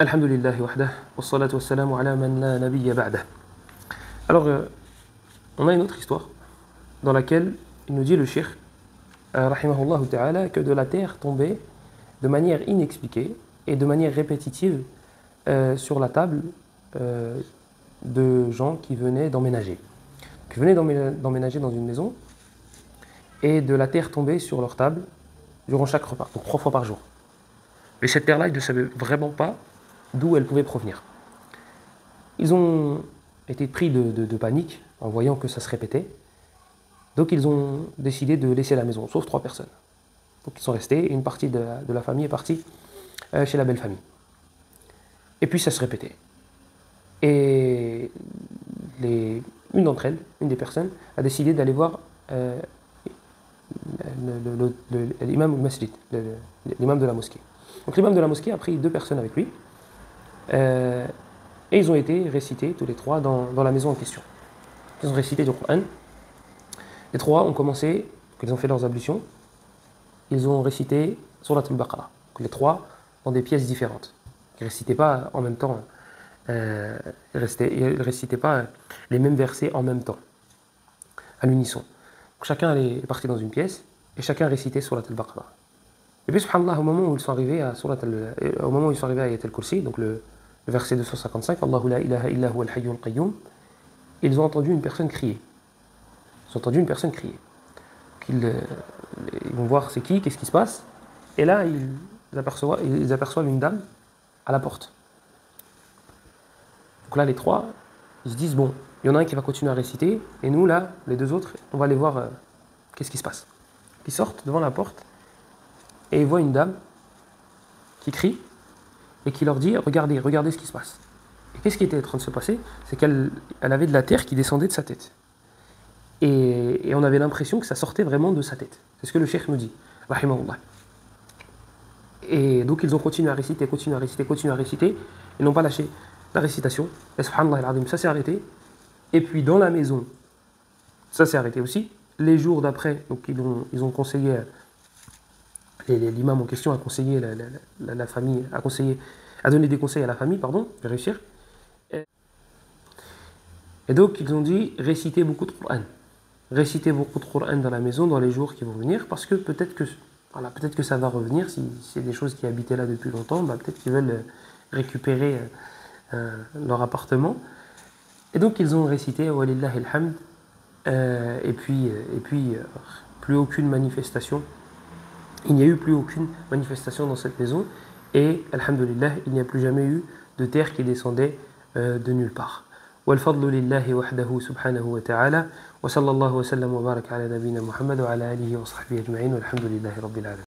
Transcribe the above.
Alhamdulillahi wahdah, wassalatu wassalamu ala man la nabiyya ba'dah. Alors, on a une autre histoire dans laquelle il nous dit le cheikh, rahimahullah ta'ala, que de la terre tombait de manière inexpliquée et de manière répétitive sur la table de gens qui venaient d'emménager. Qui venaient d'emménager dans une maison et de la terre tombait sur leur table durant chaque repas, donc 3 fois par jour. Mais cette terre-là, ils ne savaient vraiment pas d'où elle pouvait provenir. Ils ont été pris de panique en voyant que ça se répétait. Donc ils ont décidé de laisser la maison, sauf 3 personnes. Donc ils sont restés et une partie de la famille est partie chez la belle famille. Et puis ça se répétait. Et une d'entre elles, une des personnes, a décidé d'aller voir l'imam du masjid, l'imam de la mosquée. Donc l'imam de la mosquée a pris 2 personnes avec lui. Et ils ont été récités tous les 3 dans la maison en question. Ils ont récité du Coran. Les 3 ont commencé, ils ont fait leurs ablutions. Ils ont récité Surat al-Baqarah. Les 3 dans des pièces différentes. Ils ne récitaient pas en même temps. Ils ne récitaient pas les mêmes versets en même temps, à l'unisson. Chacun est parti dans une pièce et chacun récitait Surat al-Baqarah. Et puis, subhanallah, au moment où ils sont arrivés à Ayat al-Kursi, donc le verset 255, Allahu la ilaha illa huwa al-hayyul qayyum, ils ont entendu une personne crier. Ils ont entendu une personne crier. Ils vont voir c'est qui, qu'est-ce qui se passe. Et là, ils aperçoivent une dame à la porte. Donc là, les 3, ils se disent, bon, il y en a un qui va continuer à réciter, et nous, là, les 2 autres, on va aller voir qu'est-ce qui se passe. Ils sortent devant la porte, et ils voient une dame qui crie, et qui leur dit, regardez ce qui se passe. Et qu'est-ce qui était en train de se passer? C'est qu'elle avait de la terre qui descendait de sa tête. Et on avait l'impression que ça sortait vraiment de sa tête. C'est ce que le cheikh nous dit, rahimahullah. Et donc ils ont continué à réciter, ils n'ont pas lâché la récitation. Et subhanallah al-azim, ça s'est arrêté. Et puis dans la maison, ça s'est arrêté aussi. Les jours d'après, donc ils ont conseillé, l'imam en question a conseillé la famille, a donné des conseils à la famille, de réussir. Et donc ils ont dit, récitez beaucoup de Coran. Récitez beaucoup de Coran dans la maison dans les jours qui vont venir, parce que peut-être que ça va revenir, si c'est des choses qui habitaient là depuis longtemps, peut-être qu'ils veulent récupérer leur appartement. Et donc ils ont récité Walillahi alhamd, et puis plus aucune manifestation. Il n'y a eu plus aucune manifestation dans cette maison, et alhamdulillah, il n'y a plus jamais eu de terre qui descendait de nulle part. والفضل لله وحده سبحانه وتعالى وصلى الله وسلم وبارك على نبينا محمد وعلى آله وصحبه أجمعين والحمد لله رب العالمين.